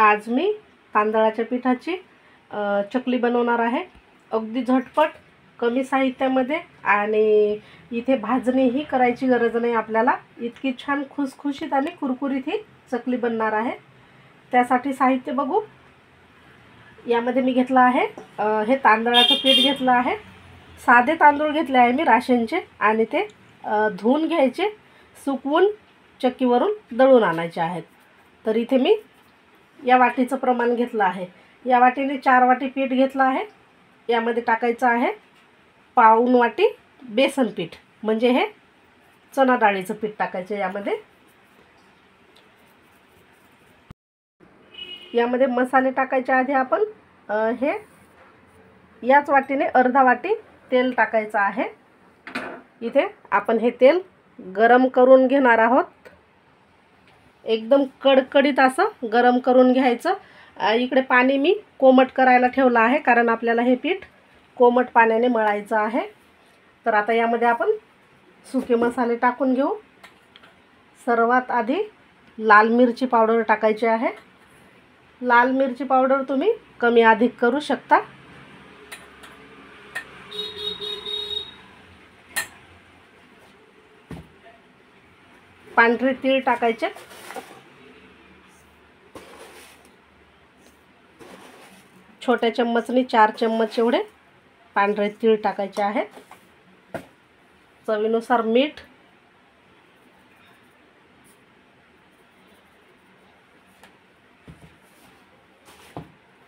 आज मी तांदळाच्या पिठाची चकली बनवणार आहे। अगदी झटपट, कमी साहित्यामध्ये आणि इथे भाजणीही करायची गरज नाही आपल्याला। इतकी छान खुसखुशीत आणि कुरकुरीत ही चकली बनणार आहे। त्यासाठी साहित्य बघू। यामध्ये मी घेतलं आहे हे तांदळाचं पीठ घेतलं आहे। साधे तांदूळ घेतले आहे मी राशनचे आणि ते धुवून घ्यायचे, सुकवून चक्कीवरून दळून आणायचे आहेत। तर इथे मी या वाटीचं प्रमाण घेतलं आहे। या वाटीने 4 वाटी पीठ घेतलं आहे। यामध्ये टाकायचं आहे पाऊण वाटी बेसन पीठ, म्हणजे हे चणा डाळीचं पीठ टाकायचं यामध्ये। यामध्ये मसाले टाकायचे आधी आपण हे याच वाटीने अर्धा वाटी तेल टाकायचं आहे। इथे आपण हे तेल गरम करून घेणार आहोत। एकदम कडकडीत असं गरम करून घ्यायचं। इकडे पाणी मी कोमट करायला ठेवलं आहे, कारण आपल्याला हे पीठ कोमट पाण्याने मळायचं आहे। तर आता यामध्ये आपण सुके मसाले टाकून घेऊ। सर्वात आधी लाल मिरची पावडर टाकायची आहे। लाल मिरची पावडर तुम्ही कमी अधिक करू शकता। पांढरे तीळ टाकायचे। छोट्या चम्मचनी 4 चम्मच एवढे पांढरे तीळ टाकायचे आहेत। चवीनुसार मीठ,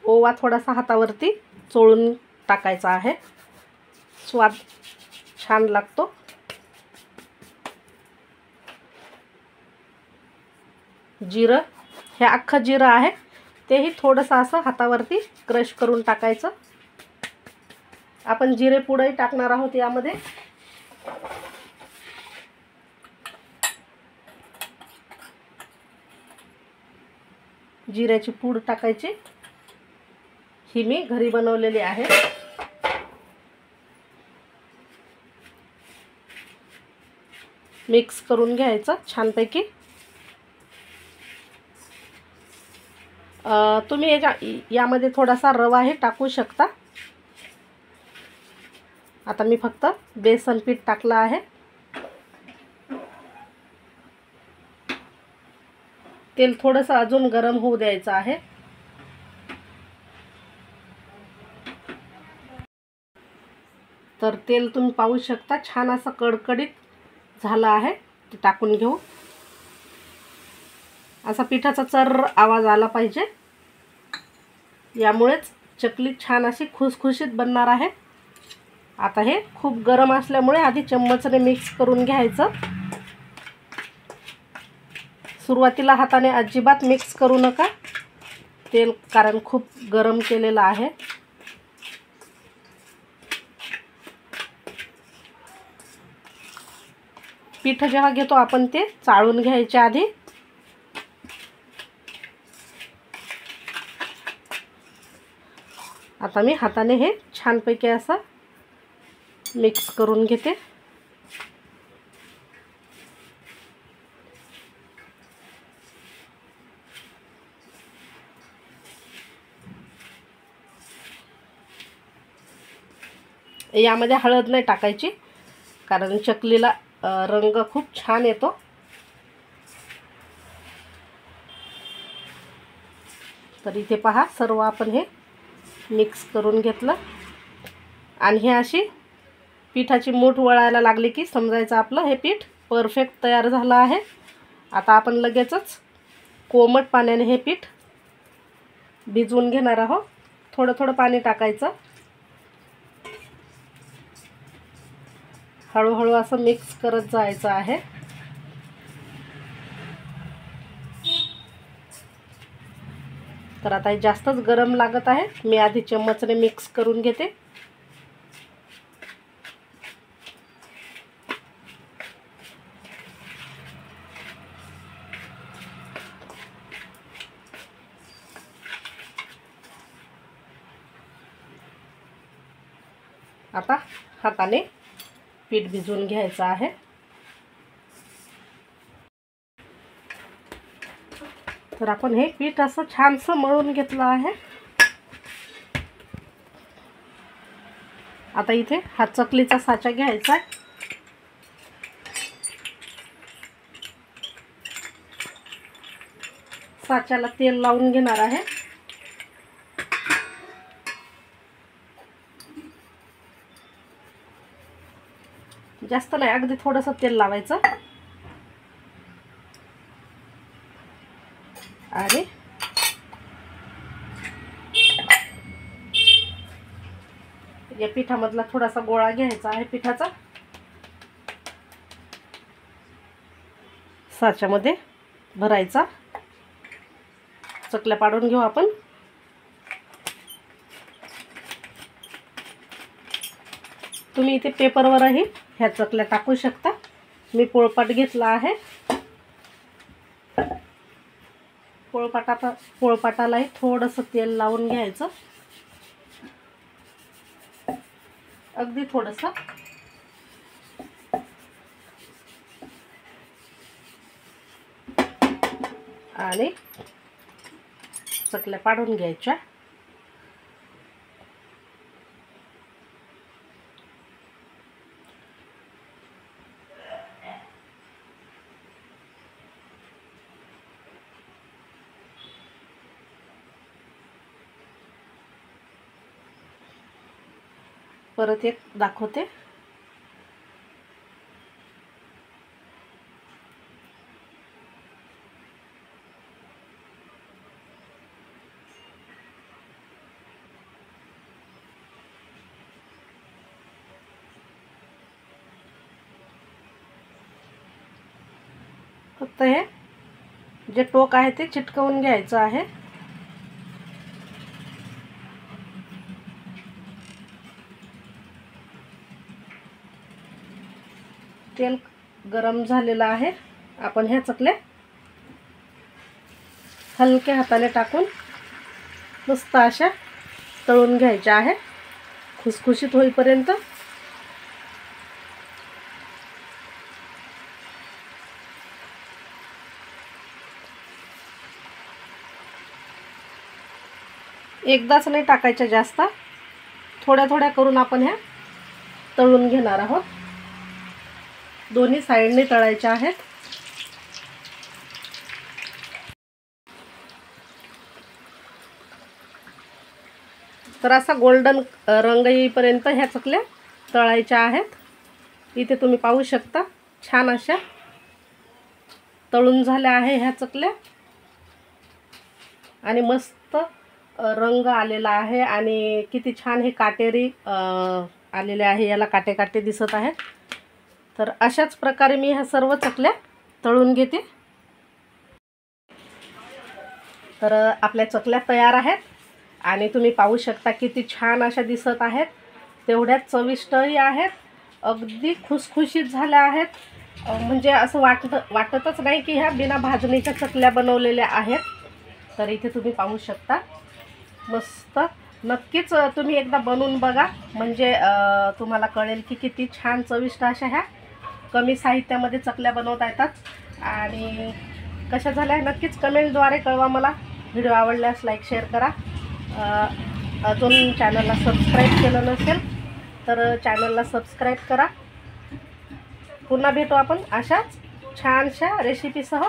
ओवा थोडासा हातावरती चोळून टाकायचा आहे, स्वाद छान लागतो। जिरं, हे अख्खं जिरं आहे, तेही थोडंसं असं हातावरती क्रश करून टाकायचं। आपण जिरे पुडही टाकणार आहोत यामध्ये। जिऱ्याची पूड टाकायची, ही मी घरी बनवलेली आहे। मिक्स करून घ्यायचं छानपैकी। तुम्ही यामध्ये थोडासा रवाही टाकू शकता। आता मी फक्त बेसन पीठ टाकलं आहे। तेल थोडंसं अजून गरम होऊ द्यायचं आहे। तर तेल तुम्ही पाहू शकता छान असं कडकडीत झालं आहे। ते टाकून घेऊ। असा पिठाचा चर्र आवाज आला पाहिजे, यामुळेच चकली छान अशी खुसखुशीत बनणार आहे। आता हे खूप गरम असल्यामुळे आधी चम्मचने मिक्स करून घ्यायचं। सुरुवातीला हाताने अजिबात मिक्स करू नका तेल, कारण खूप गरम केलेलं आहे। पीठ जेव्हा घेतो आपण ते चाळून घ्यायचे आधी। आता मी हाताने हे छानपैकी असं मिक्स करून घेते। यामध्ये हळद नाही टाकायची, कारण चकलीला रंग खूप छान येतो। तर इथे पहा, सर्व आपण हे मिक्स करून घेतलं आणि हे अशी पिठाची मूठ वळायला लागली की समजायचं आपलं हे पीठ परफेक्ट तयार झालं आहे। आता आपण लगेचच कोमट पाण्याने हे पीठ भिजवून घेणार आहोत। थोडं थोडं पाणी टाकायचं, हळूहळू असं मिक्स करत जायचं आहे। तर आता हे जास्तच गरम लागत आहे, मी आधी चम्मचने मिक्स करून घेते। आता हाताने पीठ भिजवून घ्यायचं आहे। तर आपण हे पीठ असं छानसं मळून घेतलं आहे. आता इथे हा चकलीचा साचा घ्यायचा आहे. साच्याला तेल लावून घेणार आहे. जास्त नाही, अगदी थोडंसं तेल लावायचं आणि या पिठामधला थोडासा गोळा घ्यायचा आहे पिठाचा. साच्यामध्ये भरायचा. चकल्या पाडून घेऊ आपण. तुम्ही इथे पेपरवरही ह्या चकल्या टाकू शकता. मी पोळपाट घेतला आहे. पोळपाटालाही थोडंसं तेल लावून घ्यायचं, अगदी थोडंसं. आणि चकल्या पाडून घ्यायच्या. परत एक दाखवते. फक्त हे जे टोक आहे ते चिटकवून घ्यायचं आहे. तेल गरम झालेलं आहे. आपण ह्या चकल्या हलक्या हाताने टाकून मस्त अशा तळून घ्यायच्या आहे, खुसखुशीत होईपर्यंत. एकदाच नाही टाकायच्या जास्त, थोड्या थोड्या करून आपण ह्या तळून घेणार आहोत. दोन्ही साईडने तळायच्या आहेत. तर असा गोल्डन रंग येईपर्यंत ह्या चकल्या तळायच्या आहेत. इथे तुम्ही पाहू शकता छान अशा तळून झाल्या आहे ह्या चकल्या आणि मस्त रंग आलेला आहे आणि किती छान हे काटेरी आलेले आहे. याला काटे काटे दिसत आहेत. तर अशाच प्रकारे मी ह्या सर्व चकल्या तळून घेते. तर आपल्या चकल्या तयार आहेत आणि तुम्ही पाहू शकता किती छान अशा दिसत आहेत. तेवढ्याच चविष्टही आहेत. अगदी खुसखुशीत झाल्या आहेत. म्हणजे असं वाटतच नाही की ह्या बिना भाजणीच्या चकल्या बनवलेल्या आहेत. तर इथे तुम्ही पाहू शकता मस्त. नक्कीच तुम्ही एकदा बनवून बघा, म्हणजे तुम्हाला कळेल की किती छान चविष्ट अशा ह्या कमी साहित्यामध्ये चकल्या बनवता येतात. आणि कशा झाल्या नक्कीच कमेंटद्वारे कळवा मला. व्हिडिओ आवडल्यास लाईक शेअर करा. अजून चॅनलला सबस्क्राईब केलं नसेल तर चॅनलला सबस्क्राईब करा. पुन्हा भेटू आपण अशाच छानशा रेसिपीसह.